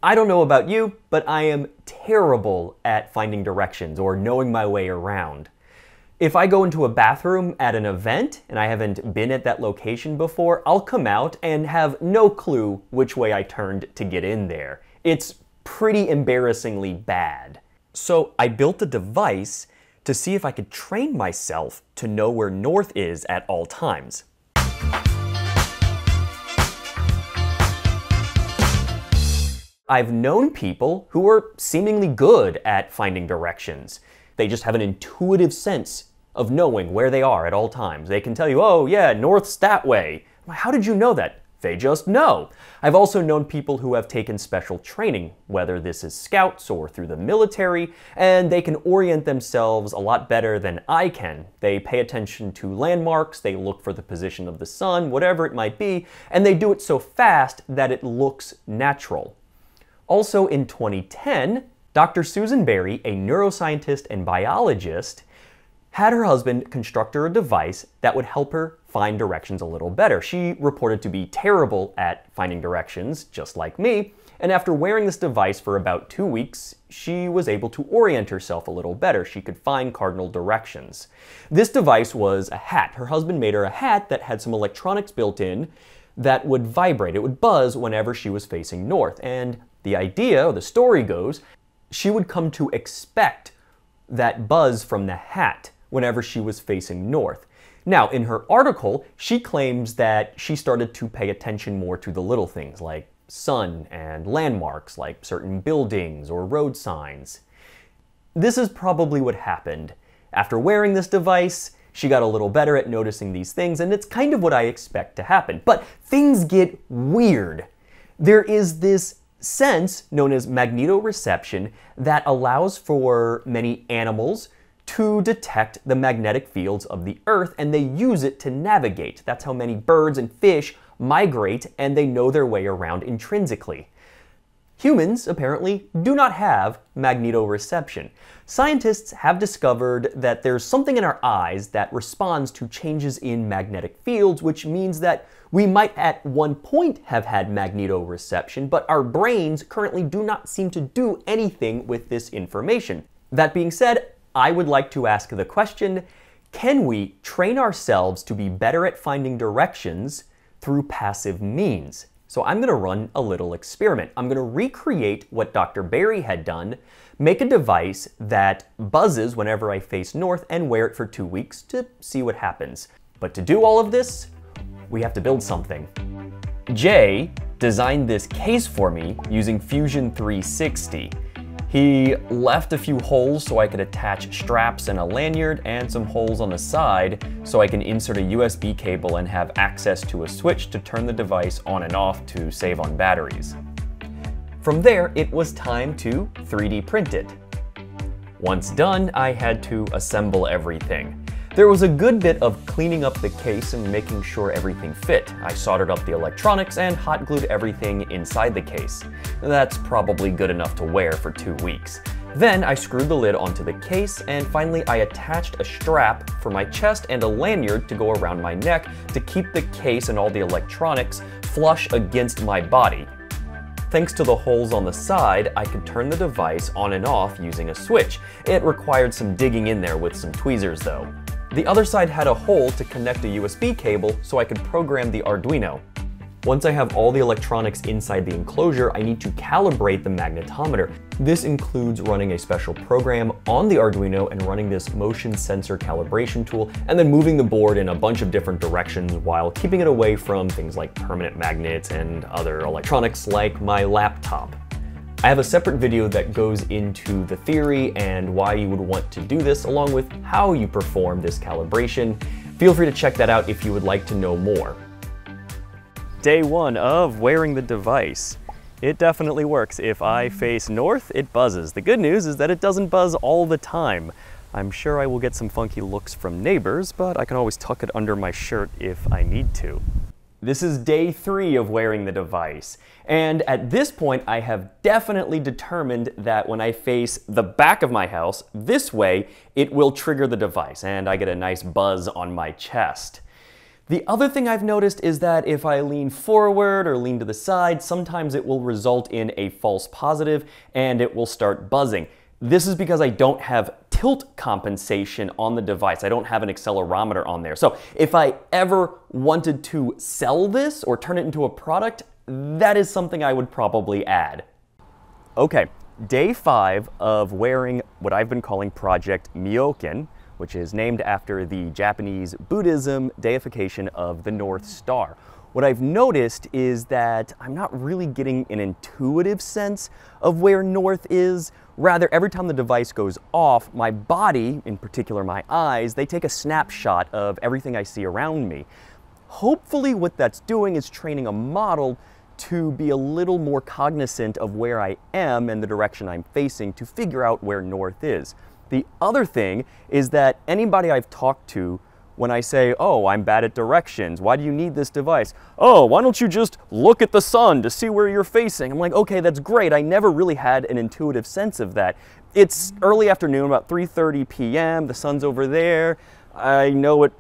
I don't know about you, but I am terrible at finding directions or knowing my way around. If I go into a bathroom at an event and I haven't been at that location before, I'll come out and have no clue which way I turned to get in there. It's pretty embarrassingly bad. So I built a device to see if I could train myself to know where north is at all times. I've known people who are seemingly good at finding directions. They just have an intuitive sense of knowing where they are at all times. They can tell you, oh yeah, north's that way. How did you know that? They just know. I've also known people who have taken special training, whether this is scouts or through the military, and they can orient themselves a lot better than I can. They pay attention to landmarks, they look for the position of the sun, whatever it might be, and they do it so fast that it looks natural. Also in 2010, Dr. Susan Berry, a neuroscientist and biologist, had her husband construct her a device that would help her find directions a little better. She reported to be terrible at finding directions, just like me, and after wearing this device for about 2 weeks, she was able to orient herself a little better. She could find cardinal directions. This device was a hat. Her husband made her a hat that had some electronics built in that would vibrate. It would buzz whenever she was facing north, and the idea, or the story goes, she would come to expect that buzz from the hat whenever she was facing north. Now, in her article, she claims that she started to pay attention more to the little things like sun and landmarks like certain buildings or road signs. This is probably what happened. After wearing this device, she got a little better at noticing these things, and it's kind of what I expect to happen. But things get weird. There is this sense known as magnetoreception that allows for many animals to detect the magnetic fields of the Earth, and they use it to navigate. That's how many birds and fish migrate, and they know their way around intrinsically. Humans, apparently, do not have magnetoreception. Scientists have discovered that there's something in our eyes that responds to changes in magnetic fields, which means that we might at one point have had magnetoreception, but our brains currently do not seem to do anything with this information. That being said, I would like to ask the question, can we train ourselves to be better at finding directions through passive means? So I'm going to run a little experiment. I'm going to recreate what Dr. Berry had done, make a device that buzzes whenever I face north, and wear it for 2 weeks to see what happens. But to do all of this, we have to build something. Jay designed this case for me using Fusion 360. He left a few holes so I could attach straps and a lanyard, and some holes on the side so I can insert a USB cable and have access to a switch to turn the device on and off to save on batteries. From there, it was time to 3D print it. Once done, I had to assemble everything. There was a good bit of cleaning up the case and making sure everything fit. I soldered up the electronics and hot glued everything inside the case. That's probably good enough to wear for 2 weeks. Then I screwed the lid onto the case, and finally I attached a strap for my chest and a lanyard to go around my neck to keep the case and all the electronics flush against my body. Thanks to the holes on the side, I could turn the device on and off using a switch. It required some digging in there with some tweezers though. The other side had a hole to connect a USB cable so I could program the Arduino. Once I have all the electronics inside the enclosure, I need to calibrate the magnetometer. This includes running a special program on the Arduino and running this motion sensor calibration tool, and then moving the board in a bunch of different directions while keeping it away from things like permanent magnets and other electronics like my laptop. I have a separate video that goes into the theory and why you would want to do this, along with how you perform this calibration. Feel free to check that out if you would like to know more. Day 1 of wearing the device. It definitely works. If I face north, it buzzes. The good news is that it doesn't buzz all the time. I'm sure I will get some funky looks from neighbors, but I can always tuck it under my shirt if I need to. This is day 3 of wearing the device, and at this point I have definitely determined that when I face the back of my house this way, it will trigger the device and I get a nice buzz on my chest. The other thing I've noticed is that if I lean forward or lean to the side, sometimes it will result in a false positive and it will start buzzing. This is because I don't have tilt compensation on the device. I don't have an accelerometer on there. So if I ever wanted to sell this or turn it into a product, that is something I would probably add. Okay, day 5 of wearing what I've been calling Project Myokin, which is named after the Japanese Buddhism deification of the North Star. What I've noticed is that I'm not really getting an intuitive sense of where north is. Rather, every time the device goes off, my body, in particular my eyes, they take a snapshot of everything I see around me. Hopefully what that's doing is training a model to be a little more cognizant of where I am and the direction I'm facing to figure out where north is. The other thing is that anybody I've talked to, when I say, oh, I'm bad at directions, why do you need this device? Oh, why don't you just look at the sun to see where you're facing? I'm like, okay, that's great. I never really had an intuitive sense of that. It's early afternoon, about 3:30 p.m. The sun's over there. I know it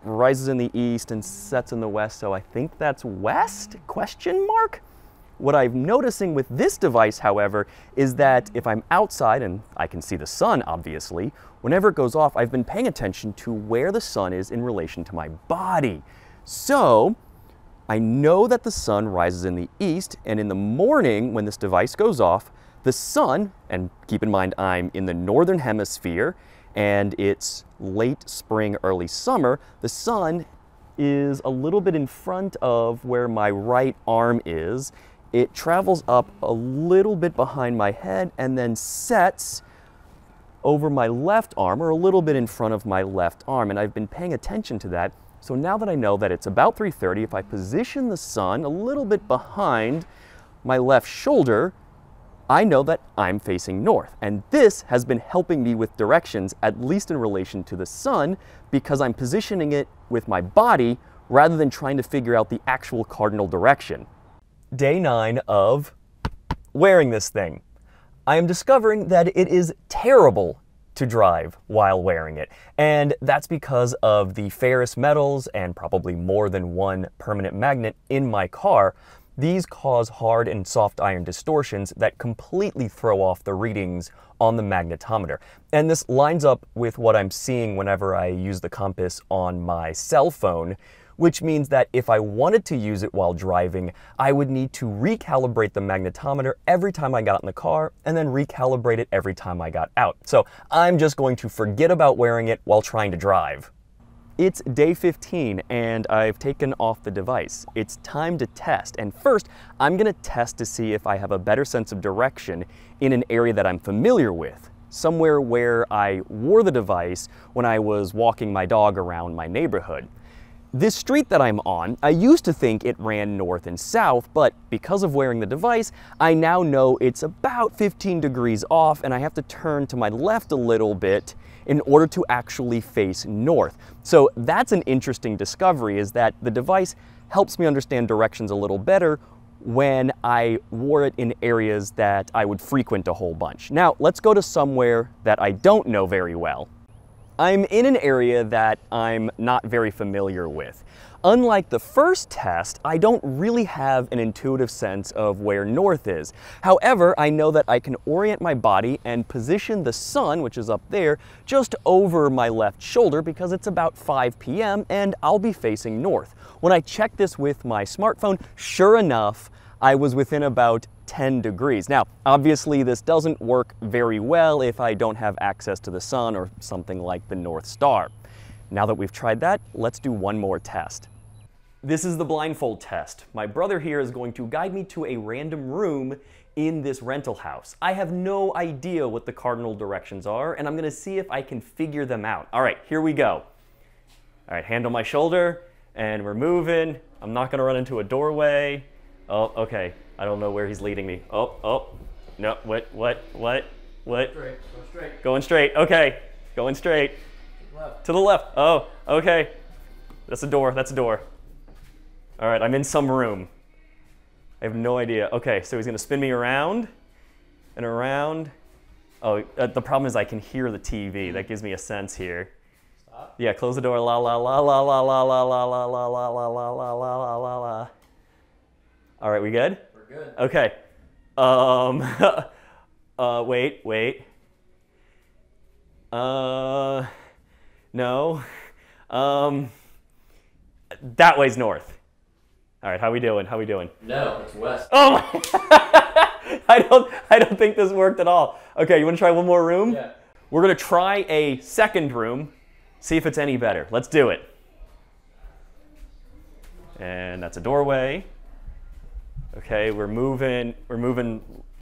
rises in the east and sets in the west, so I think that's west? Question mark? What I'm noticing with this device, however, is that if I'm outside and I can see the sun, obviously, whenever it goes off, I've been paying attention to where the sun is in relation to my body. So I know that the sun rises in the east, and in the morning when this device goes off, the sun, and keep in mind I'm in the northern hemisphere and it's late spring, early summer, the sun is a little bit in front of where my right arm is. It travels up a little bit behind my head and then sets over my left arm, or a little bit in front of my left arm, and I've been paying attention to that. So now that I know that it's about 3:30, if I position the sun a little bit behind my left shoulder, I know that I'm facing north. And this has been helping me with directions, at least in relation to the sun, because I'm positioning it with my body rather than trying to figure out the actual cardinal direction. Day 9 of wearing this thing. I am discovering that it is terrible to drive while wearing it. And that's because of the ferrous metals and probably more than one permanent magnet in my car. These cause hard and soft iron distortions that completely throw off the readings on the magnetometer. And this lines up with what I'm seeing whenever I use the compass on my cell phone, which means that if I wanted to use it while driving, I would need to recalibrate the magnetometer every time I got in the car and then recalibrate it every time I got out. So I'm just going to forget about wearing it while trying to drive. It's day 15 and I've taken off the device. It's time to test. And first, I'm gonna test to see if I have a better sense of direction in an area that I'm familiar with, somewhere where I wore the device when I was walking my dog around my neighborhood. This street that I'm on, I used to think it ran north and south, but because of wearing the device, I now know it's about 15 degrees off and I have to turn to my left a little bit in order to actually face north. So that's an interesting discovery, is that the device helps me understand directions a little better when I wore it in areas that I would frequent a whole bunch. Now, let's go to somewhere that I don't know very well. I'm in an area that I'm not very familiar with. Unlike the first test, I don't really have an intuitive sense of where north is. However, I know that I can orient my body and position the sun, which is up there, just over my left shoulder because it's about 5 p.m. and I'll be facing north. When I checked this with my smartphone, sure enough, I was within about 10 degrees. Now, obviously this doesn't work very well if I don't have access to the sun or something like the North Star. Now that we've tried that, let's do one more test. This is the blindfold test. My brother here is going to guide me to a random room in this rental house. I have no idea what the cardinal directions are, and I'm gonna see if I can figure them out. All right, here we go. All right, hand on my shoulder, and we're moving. I'm not gonna run into a doorway. Oh, okay. I don't know where he's leading me. Oh, no, what? Straight, go straight. Going straight, okay. Going straight. Left. To the left, oh, okay. That's a door, that's a door. All right, I'm in some room. I have no idea. Okay, so he's gonna spin me around and around. Oh, the problem is I can hear the TV. That gives me a sense here. Stop. Yeah, close the door. La la la la la la la la la la la la la la la la la la. All right, we good? We're good. Okay. Wait. No. That way's north. All right, how we doing? No, it's west. Oh my! I don't think this worked at all. Okay, you want to try one more room? Yeah. We're gonna try a second room, see if it's any better. Let's do it. And that's a doorway. Okay, we're moving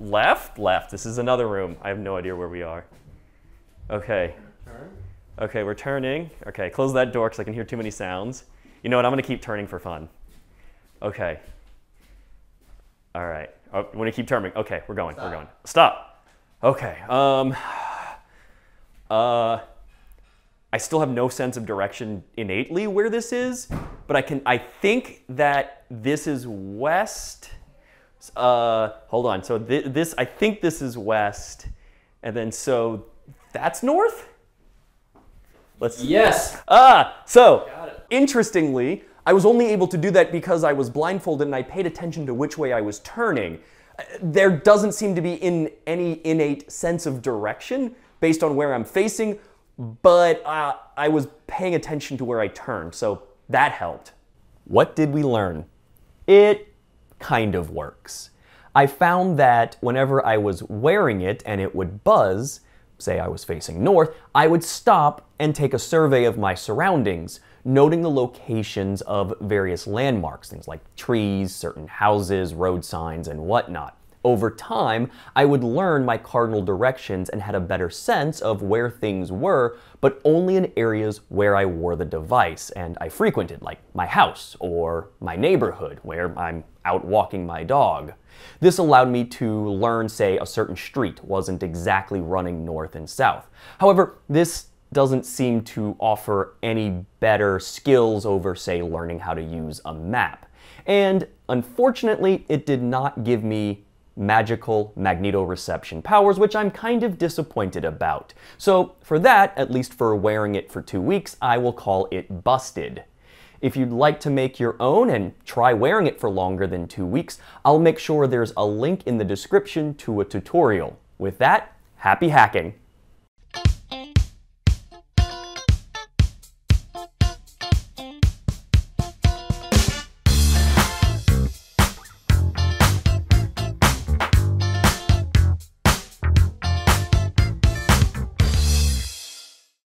left. This is another room. I have no idea where we are. Okay. Turn. Okay, we're turning. Okay, close that door because I can hear too many sounds. You know what? I'm gonna keep turning for fun. Okay. All right. Oh, you want to keep turning? Okay, we're going. Stop. Okay. I still have no sense of direction innately where this is, but I think that this is west. Hold on. So I think this is west, and then so that's north. Yes. So Got it. interestingly, I was only able to do that because I was blindfolded and I paid attention to which way I was turning. There doesn't seem to be any innate sense of direction based on where I'm facing, but I was paying attention to where I turned, so that helped. What did we learn? It kind of works. I found that whenever I was wearing it and it would buzz, say I was facing north, I would stop and take a survey of my surroundings, noting the locations of various landmarks, things like trees, certain houses, road signs, and whatnot. Over time, I would learn my cardinal directions and had a better sense of where things were, but only in areas where I wore the device and I frequented, like my house or my neighborhood where I'm out walking my dog. This allowed me to learn, say, a certain street wasn't exactly running north and south. However, this doesn't seem to offer any better skills over, say, learning how to use a map. And unfortunately, it did not give me magical magnetoreception powers, which I'm kind of disappointed about. So for that, at least for wearing it for 2 weeks, I will call it busted. If you'd like to make your own and try wearing it for longer than 2 weeks, I'll make sure there's a link in the description to a tutorial. With that, happy hacking!